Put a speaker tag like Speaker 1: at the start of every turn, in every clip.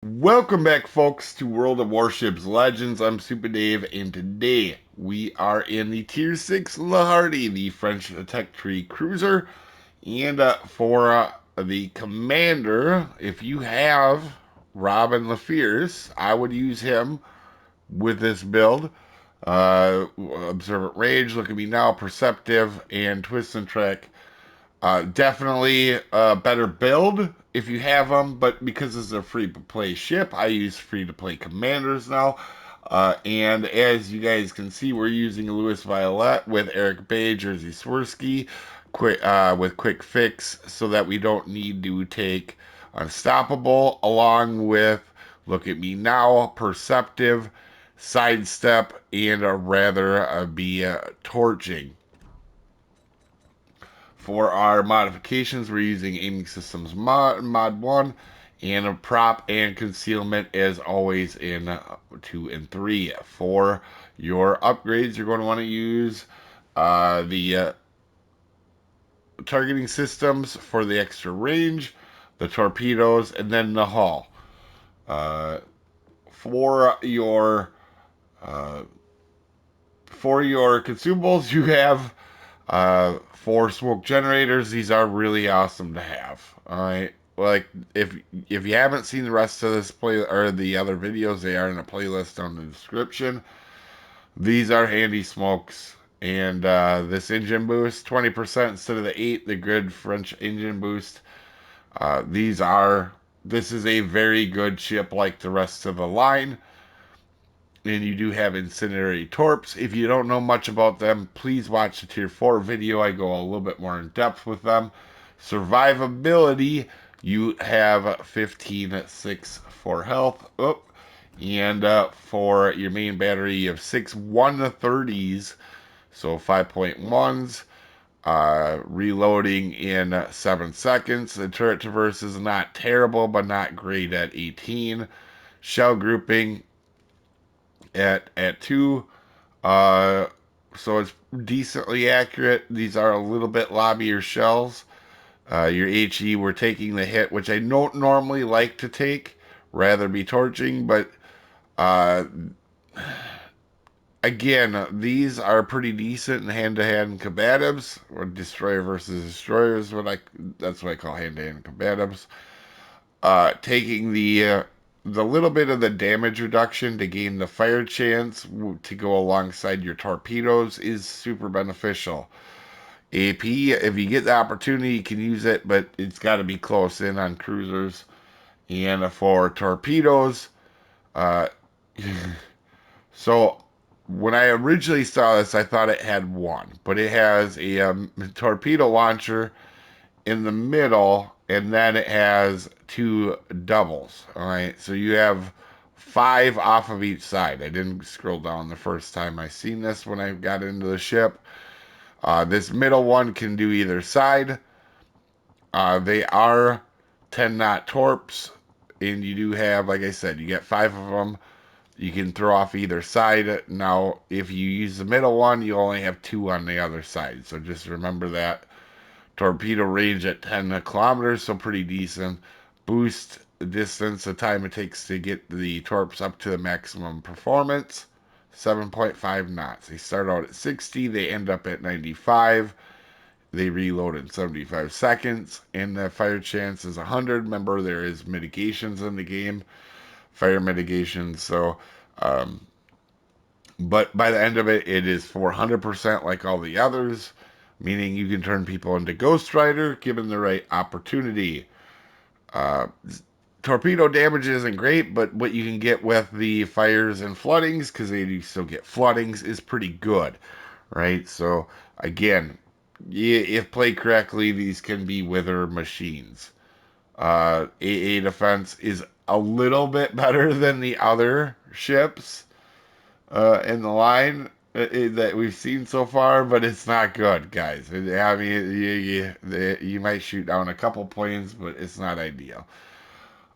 Speaker 1: Welcome back, folks, to World of Warships Legends. I'm Soopa-Dave, and today we are in the Tier 6 Hardi, the French Tech Tree Cruiser. And for the Commander, if you have Robin LaFierce, I would use him with this build. Observant Rage, Look at Me Now, Perceptive, and Twist and Trick. Definitely a better build if you have them, but because it's a free to play ship, I use free to play commanders now. And as you guys can see, we're using Lewis Violet with Eric Bay, Jersey Swirsky, with Quick Fix, so that we don't need to take Unstoppable, along with Look at Me Now, Perceptive, Sidestep, and rather be torching. For our modifications, we're using Aiming Systems mod 1, and a prop and concealment as always in 2 and 3. For your upgrades, you're going to want to use the targeting systems for the extra range, the torpedoes, and then the hull. Uh, for your uh, for your consumables, you have for smoke generators. These are really awesome to have. All right, like if you haven't seen the rest of this play or the other videos, they are in a playlist on the description. These are handy smokes. And this engine boost, 20% instead of the 8, the good French engine boost. These are, this is a very good ship like the rest of the line. And you do have incendiary torps. If you don't know much about them, please watch the tier 4 video. I go a little bit more in depth with them. Survivability, you have 15-6 for health. Oh, and for your main battery, you have 6 130s, so 5.1s. Reloading in 7 seconds. The turret traverse is not terrible, but not great at 18. Shell grouping at 2. Uh, so it's decently accurate. These are a little bit lobbier shells. Your HE, we're taking the hit, which I don't normally like to take, rather be torching, but uh, again, these are pretty decent in hand-to-hand combatives, or destroyer versus destroyers. That's what I call hand-to-hand combatives. Taking the little bit of the damage reduction to gain the fire chance to go alongside your torpedoes is super beneficial. AP, if you get the opportunity, you can use it, but it's got to be close in on cruisers. And for torpedoes, uh, so when I originally saw this, I thought it had one, but it has a torpedo launcher in the middle, and then it has 2 doubles. All right, so you have 5 off of each side. I didn't scroll down the first time I seen this when I got into the ship. This middle one can do either side. They are 10 knot torps, and you do have, like I said, you get 5 of them. You can throw off either side. Now, if you use the middle one, you only have 2 on the other side. So just remember that. Torpedo range at 10 kilometers, so pretty decent. Boost distance, the time it takes to get the torps up to the maximum performance, 7.5 knots. They start out at 60, they end up at 95. They reload in 75 seconds, and the fire chance is 100. Remember, there is mitigations in the game, fire mitigations. So, but by the end of it, it is 400% like all the others, meaning you can turn people into Ghost Rider given the right opportunity. Uh, Torpedo damage isn't great, but what you can get with the fires and floodings, because they do still get floodings, is pretty good, right? So, again, if played correctly, these can be wither machines. AA defense is a little bit better than the other ships in the line that we've seen so far, but it's not good, guys. I mean, you might shoot down a couple planes, but it's not ideal.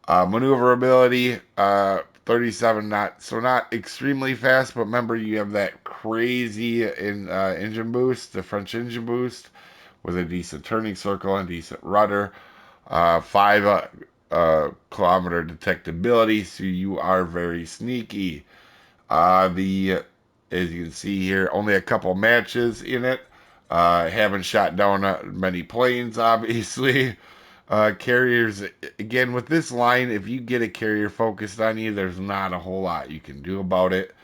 Speaker 1: Maneuverability, 37 knots, so not extremely fast, but remember you have that crazy engine boost, the French engine boost, with a decent turning circle and decent rudder. 5 kilometer detectability, so you are very sneaky. The As you can see here, only a couple matches in it. Haven't shot down many planes, obviously. Carriers, again, with this line, if you get a carrier focused on you, there's not a whole lot you can do about it.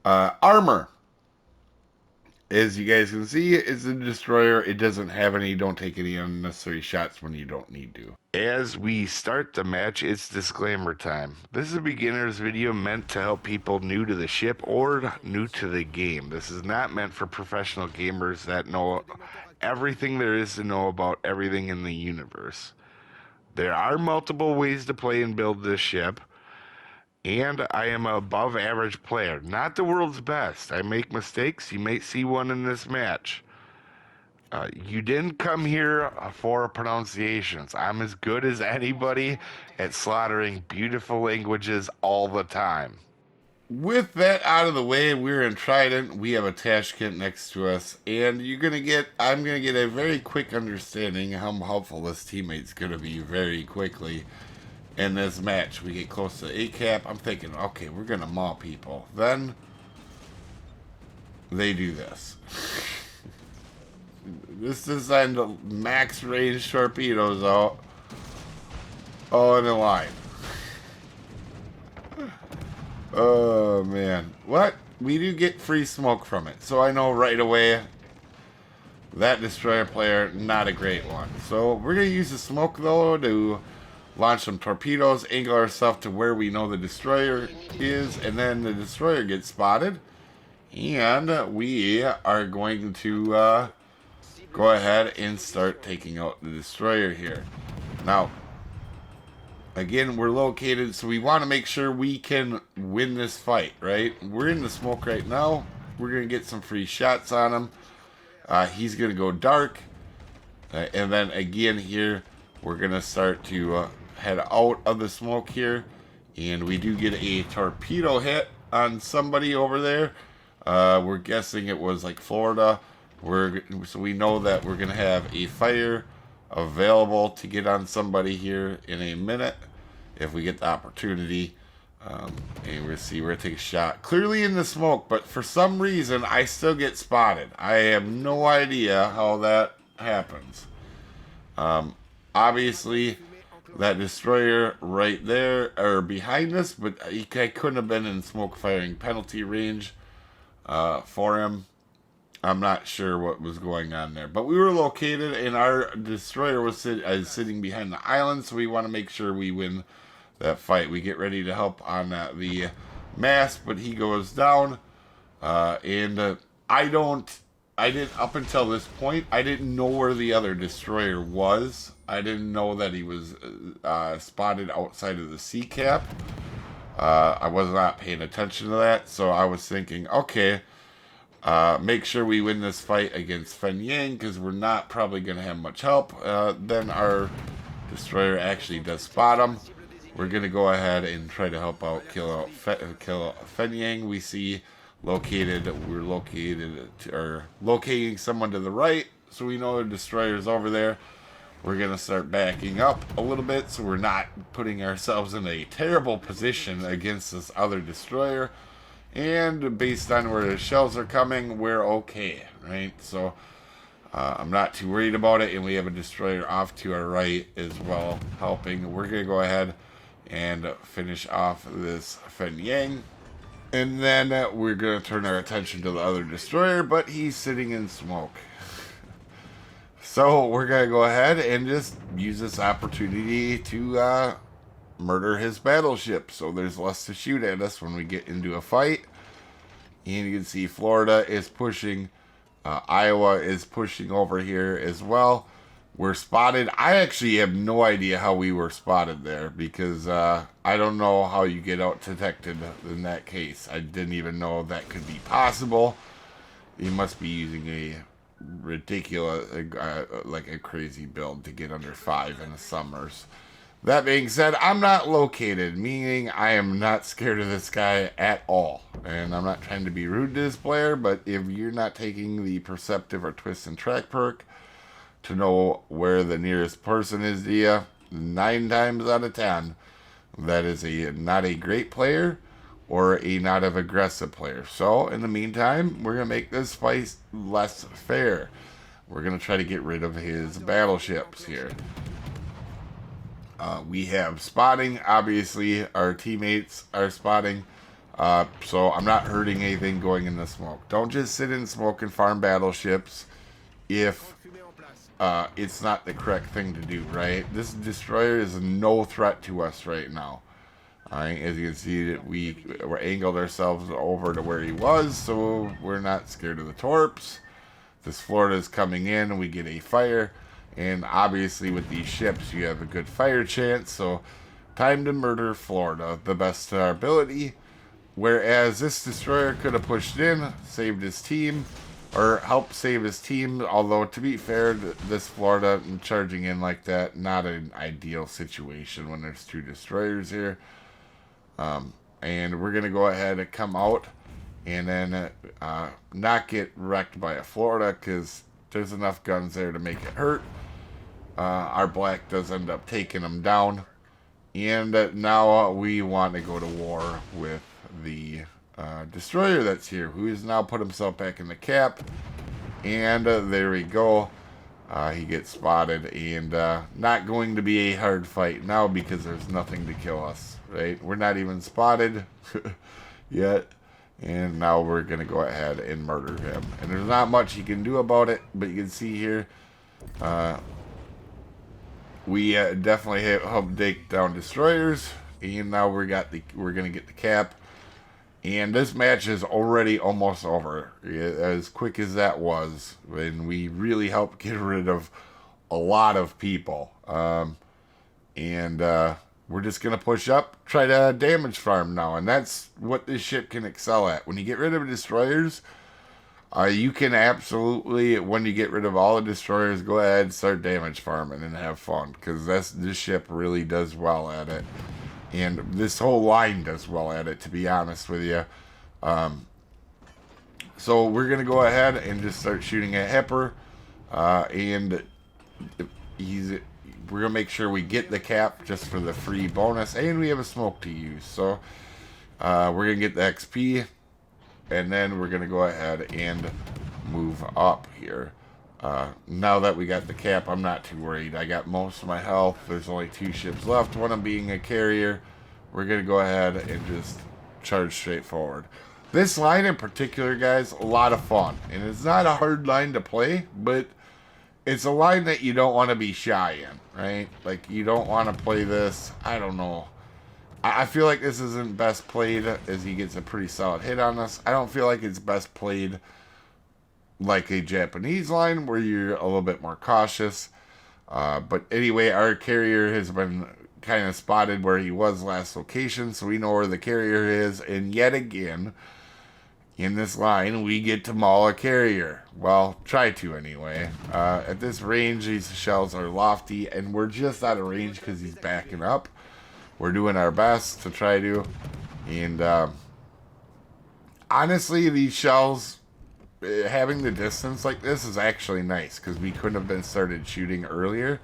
Speaker 1: Armor, as you guys can see, it's a destroyer. It doesn't have any. Don't take any unnecessary shots when you don't need to. As we start the match, it's disclaimer time. This is a beginner's video meant to help people new to the ship or new to the game. This is not meant for professional gamers that know everything there is to know about everything in the universe. There are multiple ways to play and build this ship, and I am an above average player. Not the world's best. I make mistakes. You may see one in this match. You didn't come here for pronunciations. I'm as good as anybody at slaughtering beautiful languages all the time. With that out of the way, we're in Trident. We have a Tashkent next to us, and I'm gonna get a very quick understanding how helpful this teammate's gonna be very quickly in this match. We get close to ACAP. I'm thinking, okay, we're gonna maul people. Then they do this. This is on max range torpedoes out. All in a line. Oh man. What? We do get free smoke from it. So I know right away that destroyer player, not a great one. So we're going to use the smoke though to launch some torpedoes, angle ourselves to where we know the destroyer is, and then the destroyer gets spotted. And we are going to go ahead and start taking out the destroyer here. Now, again, we're located, so we want to make sure we can win this fight, right? We're in the smoke right now. We're going to get some free shots on him. He's going to go dark. And then again here, we're going to start to head out of the smoke here. And we do get a torpedo hit on somebody over there. We're guessing it was like Florida. So we know that we're going to have a fire available to get on somebody here in a minute if we get the opportunity. And we're going to take a shot clearly in the smoke, but for some reason I still get spotted. I have no idea how that happens. Obviously that destroyer right there or behind us, but I couldn't have been in smoke firing penalty range for him. I'm not sure what was going on there, but we were located and our destroyer was sitting behind the island, so we want to make sure we win that fight. We get ready to help on the mast, but he goes down, and I didn't, up until this point, I didn't know where the other destroyer was. I didn't know that he was spotted outside of the sea cap. I was not paying attention to that, so I was thinking, okay, make sure we win this fight against Fen Yang, because we're not probably going to have much help. Then our destroyer actually does spot him. We're going to go ahead and try to help out, kill out Fen Yang. We see we're locating someone to the right, so we know the destroyer's over there. We're going to start backing up a little bit, so we're not putting ourselves in a terrible position against this other destroyer. And based on where the shells are coming, we're okay, right? So I'm not too worried about it, and we have a destroyer off to our right as well helping. We're going to go ahead and finish off this Fen Yang. And then we're going to turn our attention to the other destroyer, but he's sitting in smoke. So we're going to go ahead and just use this opportunity to murder his battleship, so there's less to shoot at us when we get into a fight. And you can see Florida is pushing, Iowa is pushing over here as well. We're spotted. I actually have no idea how we were spotted there, because I don't know how you get out detected in that case. I didn't even know that could be possible. You must be using a ridiculous, like a crazy build to get under 5 in the summers. That being said, I'm not located, meaning I am not scared of this guy at all. And I'm not trying to be rude to this player, but if you're not taking the perceptive or twist and track perk to know where the nearest person is to you, 9 times out of 10, that is not a great player or a not of aggressive player. So in the meantime, we're gonna make this fight less fair. We're gonna try to get rid of his battleships here. We have spotting. Obviously, our teammates are spotting. So I'm not hurting anything going in the smoke. Don't just sit in smoke and farm battleships if it's not the correct thing to do, right? This destroyer is no threat to us right now. Alright, as you can see, that we angled ourselves over to where he was, so we're not scared of the torps. This Florida is coming in, and we get a fire. And obviously with these ships, you have a good fire chance, so time to murder Florida, the best of our ability. Whereas this destroyer could have pushed in, saved his team, or helped save his team. Although, to be fair, this Florida charging in like that, not an ideal situation when there's 2 destroyers here. And we're going to go ahead and come out and then not get wrecked by a Florida because there's enough guns there to make it hurt. Our black does end up taking them down. And now we want to go to war with the destroyer that's here, who has now put himself back in the cap. And there we go. He gets spotted, and not going to be a hard fight now because there's nothing to kill us, right? We're not even spotted yet. And now we're going to go ahead and murder him. And there's not much he can do about it, but you can see here, we definitely helped take down destroyers, and now we're gonna get the cap. And this match is already almost over. As quick as that was, and we really helped get rid of a lot of people. We're just gonna push up, try to damage farm now, and that's what this ship can excel at. When you get rid of destroyers, you can absolutely, when you get rid of all the destroyers, go ahead and start damage farming and have fun, because this ship really does well at it, and this whole line does well at it, to be honest with you. So we're gonna go ahead and just start shooting at Hepper, and we're gonna make sure we get the cap just for the free bonus, and we have a smoke to use. So we're gonna get the XP. And then we're going to go ahead and move up here. Now that we got the cap, I'm not too worried. I got most of my health. There's only 2 ships left, one of them being a carrier. We're going to go ahead and just charge straight forward. This line in particular, guys, a lot of fun. And it's not a hard line to play, but it's a line that you don't want to be shy in, right? Like, you don't want to play this, I don't know. I feel like this isn't best played as he gets a pretty solid hit on us. I don't feel like it's best played like a Japanese line where you're a little bit more cautious. But anyway, our carrier has been kind of spotted where he was last location, so we know where the carrier is. And yet again, in this line, we get to maul a carrier. Well, try to anyway. At this range, these shells are lofty, and we're just out of range because he's backing up. We're doing our best to try to. And honestly, these shells, having the distance like this is actually nice, because we couldn't have been started shooting earlier.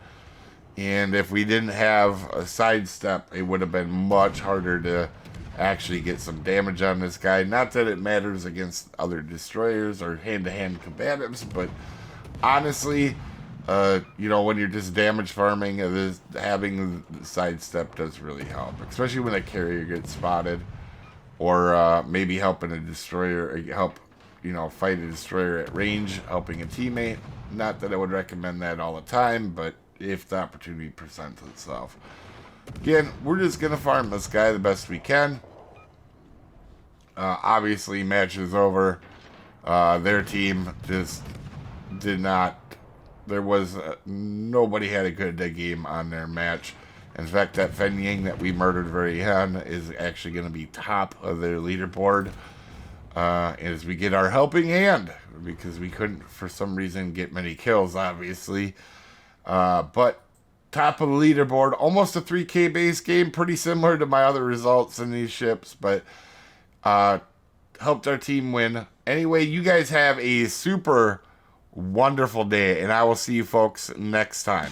Speaker 1: And if we didn't have a sidestep, it would have been much harder to actually get some damage on this guy. Not that it matters against other destroyers or hand-to-hand combatives, but honestly, you know, when you're just damage farming, having the sidestep does really help, especially when a carrier gets spotted, or maybe helping a destroyer, fight a destroyer at range, helping a teammate. Not that I would recommend that all the time, but if the opportunity presents itself. Again, we're just gonna farm this guy the best we can. Obviously, match is over. Their team just did not. There was nobody had a good game on their match. In fact, that Fen Yang that we murdered very young is actually going to be top of their leaderboard as we get our helping hand, because we couldn't, for some reason, get many kills, obviously. But top of the leaderboard, almost a 3K base game, pretty similar to my other results in these ships, but helped our team win. Anyway, you guys have a super wonderful day, and I will see you folks next time.